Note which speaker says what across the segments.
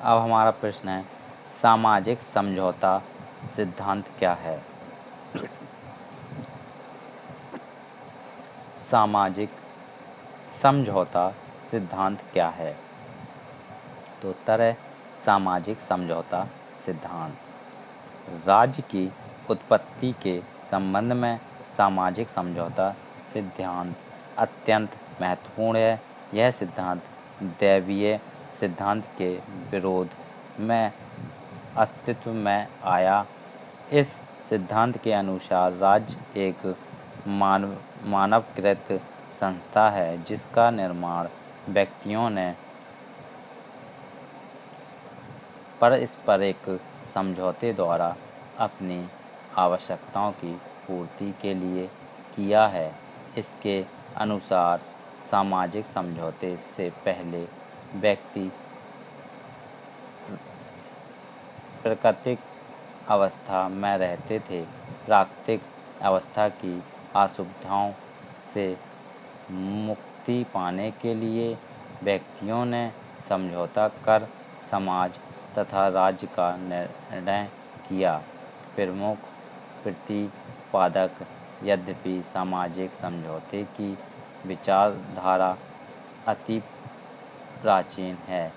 Speaker 1: अब हमारा प्रश्न है, सामाजिक समझौता सिद्धांत क्या है? सामाजिक समझौता सिद्धांत क्या है? तो उत्तर है सामाजिक समझौता सिद्धांत। राज्य की उत्पत्ति के संबंध में सामाजिक समझौता सिद्धांत अत्यंत महत्वपूर्ण है। यह सिद्धांत दैवीय सिद्धांत के विरोध में अस्तित्व में आया। इस सिद्धांत के अनुसार राज्य एक मानवकृत संस्था है जिसका निर्माण व्यक्तियों ने परस्परिक समझौते द्वारा अपनी आवश्यकताओं की पूर्ति के लिए किया है। इसके अनुसार सामाजिक समझौते से पहले व्यक्ति प्राकृतिक अवस्था में रहते थे। प्राकृतिक अवस्था की असुविधाओं से मुक्ति पाने के लिए व्यक्तियों ने समझौता कर समाज तथा राज्य का निर्णय किया। प्रमुख प्रतिपादक यद्यपि सामाजिक समझौते की विचारधारा अति प्राचीन है,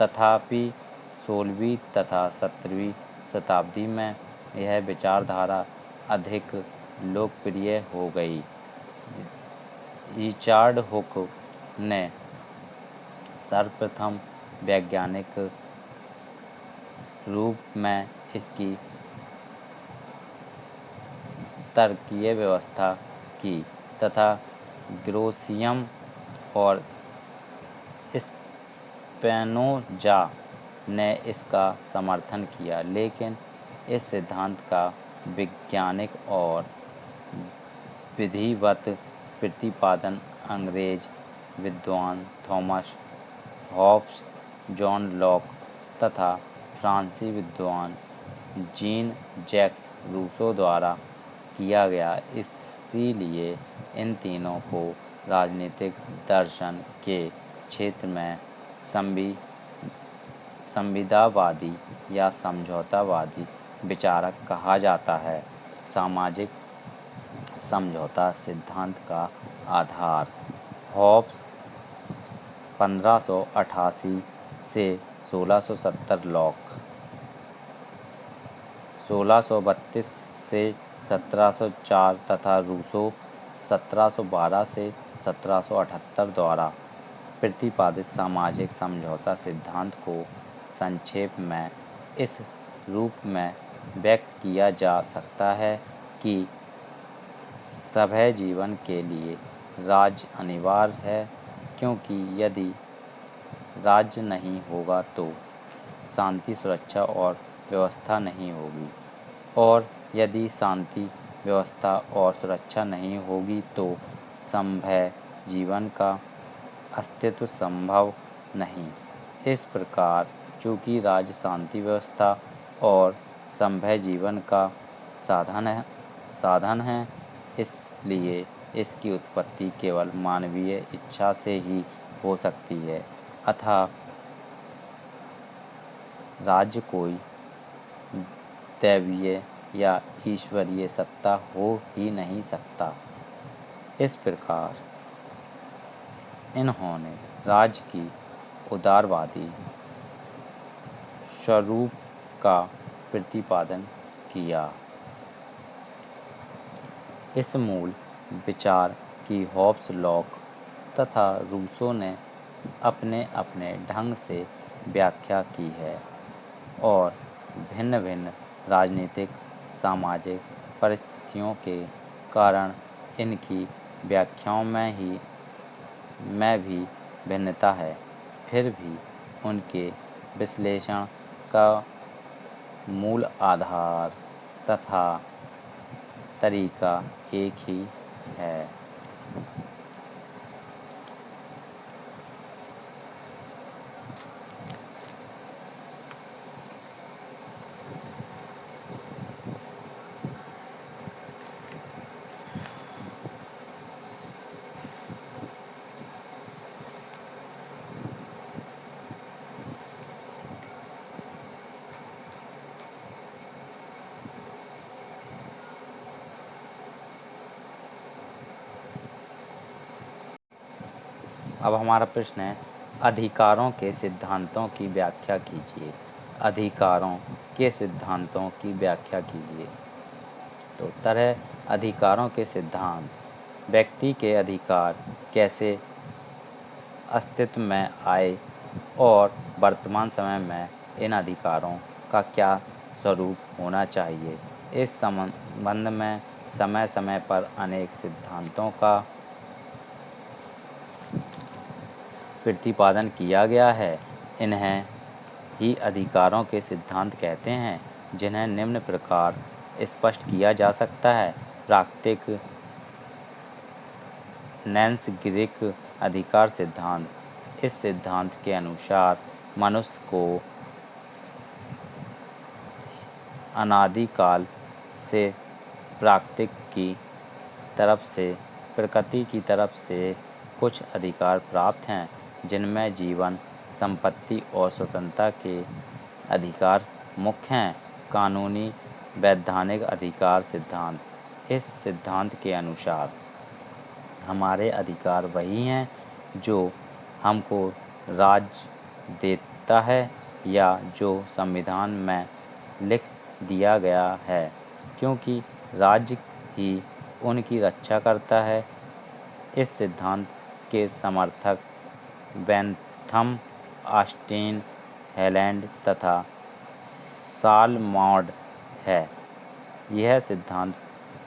Speaker 1: तथापि 16वीं तथा 17वीं शताब्दी में यह विचारधारा अधिक लोकप्रिय हो गई। रिचर्ड हुक ने सर्वप्रथम वैज्ञानिक रूप में इसकी तार्किक व्यवस्था की तथा ग्रोसियम और स्पिनोजा ने इसका समर्थन किया, लेकिन इस सिद्धांत का वैज्ञानिक और विधिवत प्रतिपादन अंग्रेज विद्वान थॉमस हॉब्स, जॉन लॉक तथा फ्रांसीसी विद्वान जीन जैक्स रूसो द्वारा किया गया। इसीलिए इन तीनों को राजनीतिक दर्शन के क्षेत्र में संविदावादी या समझौतावादी विचारक कहा जाता है। सामाजिक समझौता सिद्धांत का आधार हॉब्स 1588 से 1670, लॉक 1632 से 1704 तथा रूसो 1712 से 1778 द्वारा प्रतिपादित सामाजिक समझौता सिद्धांत को संक्षेप में इस रूप में व्यक्त किया जा सकता है कि सभ्य जीवन के लिए राज्य अनिवार्य है, क्योंकि यदि राज्य नहीं होगा तो शांति, सुरक्षा और व्यवस्था नहीं होगी, और यदि शांति, व्यवस्था और सुरक्षा नहीं होगी तो सभ्य जीवन का अस्तित्व संभव नहीं। इस प्रकार चूँकि राज्य शांति, व्यवस्था और सभ्य जीवन का साधन है, इसलिए इसकी उत्पत्ति केवल मानवीय इच्छा से ही हो सकती है, अतः राज्य कोई दैवीय या ईश्वरीय सत्ता हो ही नहीं सकता। इस प्रकार इन्होंने राज्य की उदारवादी स्वरूप का प्रतिपादन किया। इस मूल विचार की हॉब्स, लॉक तथा रूसो ने अपने अपने ढंग से व्याख्या की है और भिन्न भिन्न राजनीतिक सामाजिक परिस्थितियों के कारण इनकी व्याख्याओं में भी भिन्नता है, फिर भी उनके विश्लेषण का मूल आधार तथा तरीका एक ही है। अब हमारा प्रश्न है, अधिकारों के सिद्धांतों की व्याख्या कीजिए। अधिकारों के सिद्धांतों की व्याख्या कीजिए। तो उत्तर है, अधिकारों के सिद्धांत। व्यक्ति के अधिकार कैसे अस्तित्व में आए और वर्तमान समय में इन अधिकारों का क्या स्वरूप होना चाहिए, इस संबंध में समय समय पर अनेक सिद्धांतों का प्रतिपादन किया गया है। इन्हें ही अधिकारों के सिद्धांत कहते हैं, जिन्हें निम्न प्रकार स्पष्ट किया जा सकता है। प्राकृतिक नैसर्गिक अधिकार सिद्धांत। इस सिद्धांत के अनुसार मनुष्य को अनादिकाल से प्रकृति की तरफ से कुछ अधिकार प्राप्त हैं, जिनमें जीवन, संपत्ति और स्वतंत्रता के अधिकार मुख्य हैं। कानूनी वैधानिक अधिकार सिद्धांत। इस सिद्धांत के अनुसार हमारे अधिकार वही हैं जो हमको राज्य देता है या जो संविधान में लिख दिया गया है, क्योंकि राज्य ही उनकी रक्षा करता है। इस सिद्धांत के समर्थक बेंथम, ऑस्टिन, हेलैंड तथा सालमॉड है। यह सिद्धांत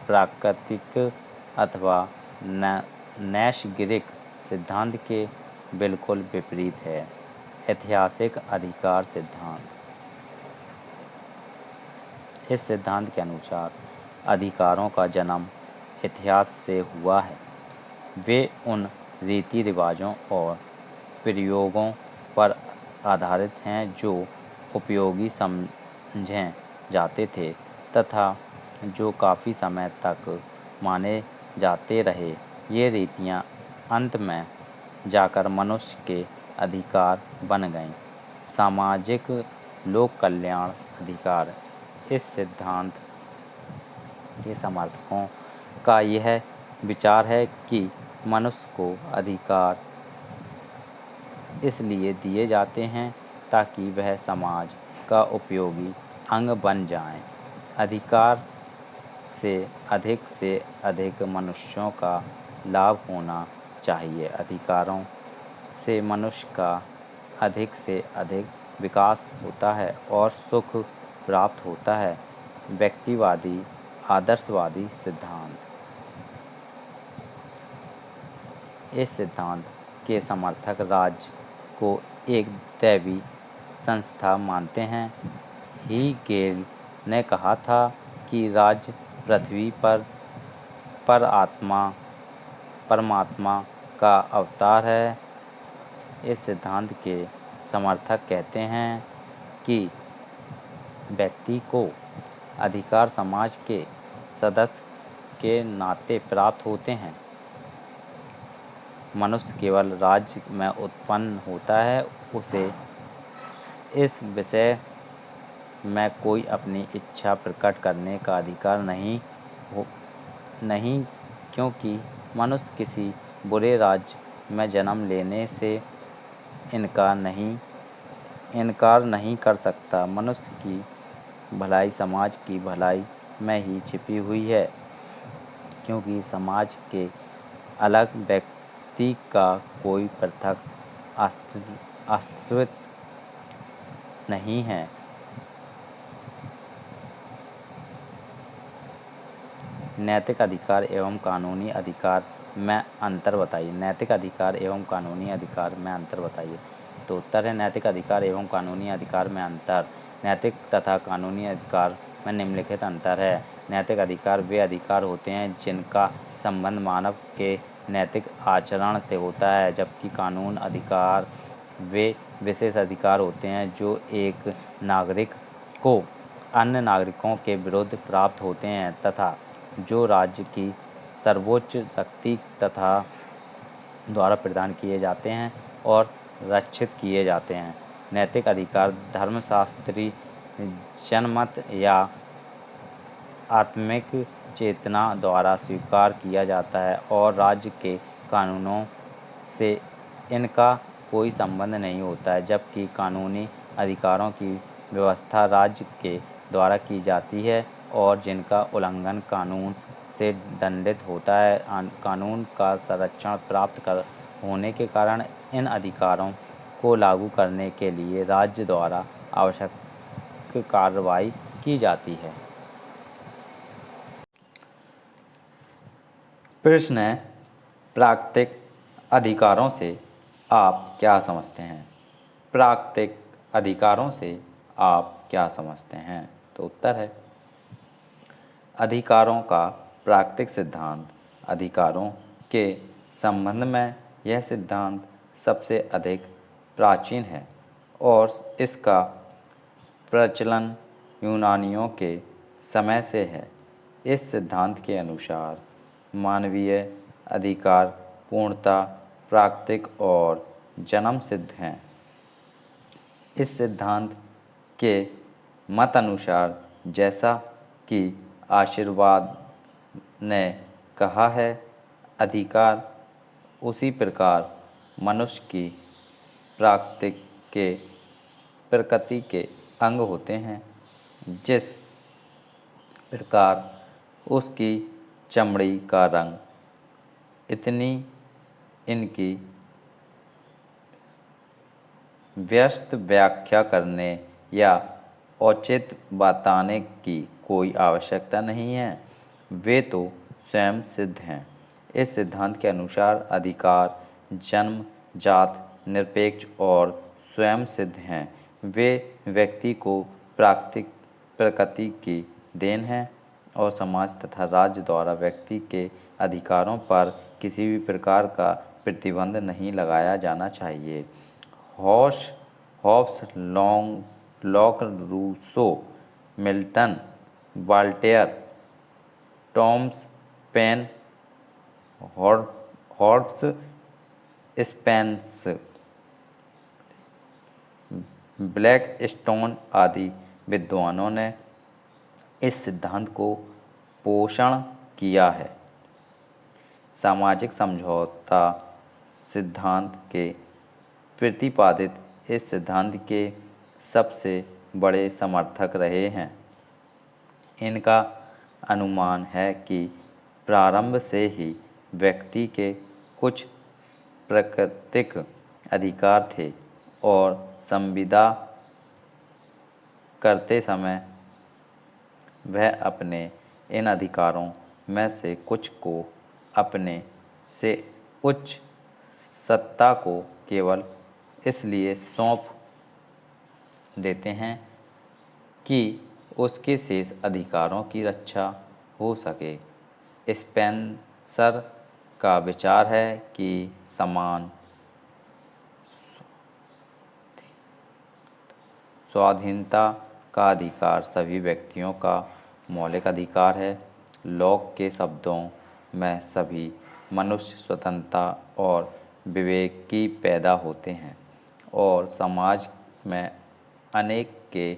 Speaker 1: प्राकृतिक अथवा नैसर्गिक सिद्धांत के बिल्कुल विपरीत है। ऐतिहासिक अधिकार सिद्धांत। इस सिद्धांत के अनुसार अधिकारों का जन्म इतिहास से हुआ है। वे उन रीति रिवाजों और प्रयोगों पर आधारित हैं जो उपयोगी समझे जाते थे तथा जो काफ़ी समय तक माने जाते रहे। ये रीतियाँ अंत में जाकर मनुष्य के अधिकार बन गईं। सामाजिक लोक कल्याण अधिकार। इस सिद्धांत के समर्थकों का यह विचार है कि मनुष्य को अधिकार इसलिए दिए जाते हैं ताकि वह समाज का उपयोगी अंग बन जाएं। अधिकार से अधिक मनुष्यों का लाभ होना चाहिए। अधिकारों से मनुष्य का अधिक से अधिक विकास होता है और सुख प्राप्त होता है। व्यक्तिवादी आदर्शवादी सिद्धांत। इस सिद्धांत के समर्थक राज्य को एक दैवी संस्था मानते हैं। हीगेल ने कहा था कि राज्य पृथ्वी पर परमात्मा का अवतार है। इस सिद्धांत के समर्थक कहते हैं कि व्यक्ति को अधिकार समाज के सदस्य के नाते प्राप्त होते हैं। मनुष्य केवल राज्य में उत्पन्न होता है, उसे इस विषय में कोई अपनी इच्छा प्रकट करने का अधिकार नहीं, क्योंकि मनुष्य किसी बुरे राज्य में जन्म लेने से इनकार नहीं कर सकता। मनुष्य की भलाई समाज की भलाई में ही छिपी हुई है, क्योंकि समाज के अलग व्यक्ति का कोई पृथक अस्तित्व नहीं है। नैतिक अधिकार एवं कानूनी अधिकार में अंतर बताइए। नैतिक अधिकार एवं कानूनी अधिकार में अंतर बताइए। तो उत्तर है, नैतिक अधिकार एवं कानूनी अधिकार में अंतर। नैतिक तथा कानूनी अधिकार में निम्नलिखित अंतर है। नैतिक अधिकार वे अधिकार होते हैं जिनका संबंध मानव के नैतिक आचरण से होता है, जबकि कानून अधिकार वे विशेष अधिकार होते हैं जो एक नागरिक को अन्य नागरिकों के विरुद्ध प्राप्त होते हैं तथा जो राज्य की सर्वोच्च शक्ति तथा द्वारा प्रदान किए जाते हैं और रक्षित किए जाते हैं। नैतिक अधिकार धर्मशास्त्री जनमत या आत्मिक चेतना द्वारा स्वीकार किया जाता है और राज्य के कानूनों से इनका कोई संबंध नहीं होता है, जबकि कानूनी अधिकारों की व्यवस्था राज्य के द्वारा की जाती है और जिनका उल्लंघन कानून से दंडित होता है। कानून का संरक्षण प्राप्त कर होने के कारण इन अधिकारों को लागू करने के लिए राज्य द्वारा आवश्यक कार्रवाई की जाती है। प्रश्न है, प्राकृतिक अधिकारों से आप क्या समझते हैं? प्राकृतिक अधिकारों से आप क्या समझते हैं? तो उत्तर है, अधिकारों का प्राकृतिक सिद्धांत। अधिकारों के संबंध में यह सिद्धांत सबसे अधिक प्राचीन है और इसका प्रचलन यूनानियों के समय से है। इस सिद्धांत के अनुसार मानवीय अधिकार पूर्णतः प्राकृतिक और जन्म सिद्ध हैं। इस सिद्धांत के मत अनुसार, जैसा कि आशीर्वाद ने कहा है, अधिकार उसी प्रकार मनुष्य की प्रकृति के अंग होते हैं जिस प्रकार उसकी चमड़ी का रंग, इतनी इनकी व्यस्त व्याख्या करने या औचित्य बताने की कोई आवश्यकता नहीं है, वे तो स्वयं सिद्ध हैं। इस सिद्धांत के अनुसार अधिकार जन्मजात, निरपेक्ष और स्वयं सिद्ध हैं। वे व्यक्ति को प्राकृतिक प्रकृति की देन है और समाज तथा राज्य द्वारा व्यक्ति के अधिकारों पर किसी भी प्रकार का प्रतिबंध नहीं लगाया जाना चाहिए। Hobbes, Locke, Rousseau, Milton, Voltaire, Thomas Paine, Hobbes, Spencer, Blackstone आदि विद्वानों ने इस सिद्धांत को पोषण किया है। सामाजिक समझौता सिद्धांत के प्रतिपादित इस सिद्धांत के सबसे बड़े समर्थक रहे हैं। इनका अनुमान है कि प्रारंभ से ही व्यक्ति के कुछ प्राकृतिक अधिकार थे और संविदा करते समय वह अपने इन अधिकारों में से कुछ को अपने से उच्च सत्ता को केवल इसलिए सौंप देते हैं कि उसके शेष अधिकारों की रक्षा हो सके। स्पेंसर का विचार है कि समान स्वाधीनता का अधिकार सभी व्यक्तियों का मौलिक अधिकार है। लॉक के शब्दों में सभी मनुष्य स्वतंत्रता और विवेक की पैदा होते हैं और समाज में अनेक के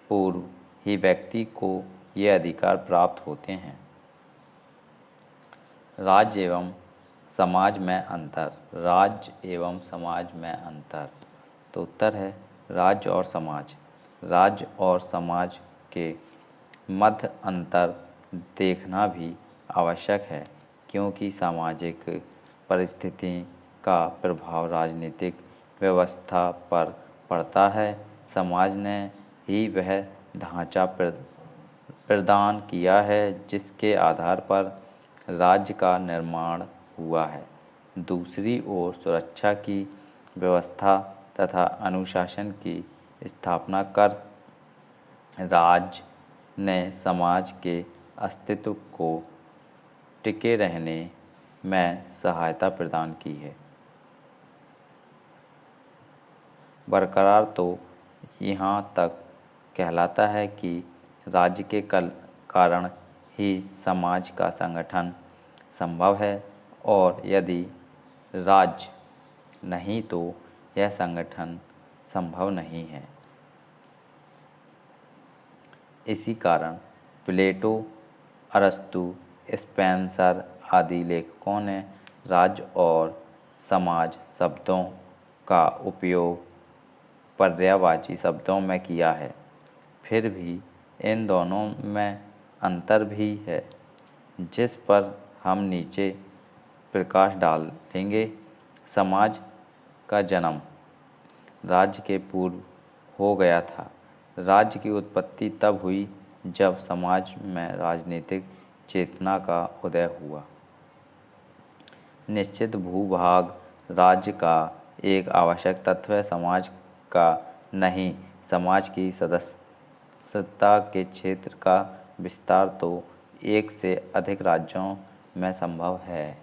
Speaker 1: पूर्व ही व्यक्ति को ये अधिकार प्राप्त होते हैं। राज्य एवं समाज में अंतर। राज्य एवं समाज में अंतर। तो उत्तर है, राज्य और समाज। राज्य और समाज के मध्य अंतर देखना भी आवश्यक है, क्योंकि सामाजिक परिस्थिति का प्रभाव राजनीतिक व्यवस्था पर पड़ता है। समाज ने ही वह ढांचा प्रदान किया है जिसके आधार पर राज्य का निर्माण हुआ है। दूसरी ओर सुरक्षा की व्यवस्था तथा अनुशासन की स्थापना कर राज्य ने समाज के अस्तित्व को टिके रहने में सहायता प्रदान की है। बरकरार तो यहाँ तक कहलाता है कि राज्य के कारण ही समाज का संगठन संभव है और यदि राज्य नहीं तो यह संगठन संभव नहीं है। इसी कारण प्लेटो, अरस्तु, स्पेंसर आदि लेखकों ने राज्य और समाज शब्दों का उपयोग पर्यायवाची शब्दों में किया है। फिर भी इन दोनों में अंतर भी है, जिस पर हम नीचे प्रकाश डालेंगे। समाज का जन्म राज्य के पूर्व हो गया था। राज्य की उत्पत्ति तब हुई जब समाज में राजनीतिक चेतना का उदय हुआ। निश्चित भूभाग राज्य का एक आवश्यक तत्व है, समाज का नहीं। समाज की सदस्यता के क्षेत्र का विस्तार तो एक से अधिक राज्यों में संभव है।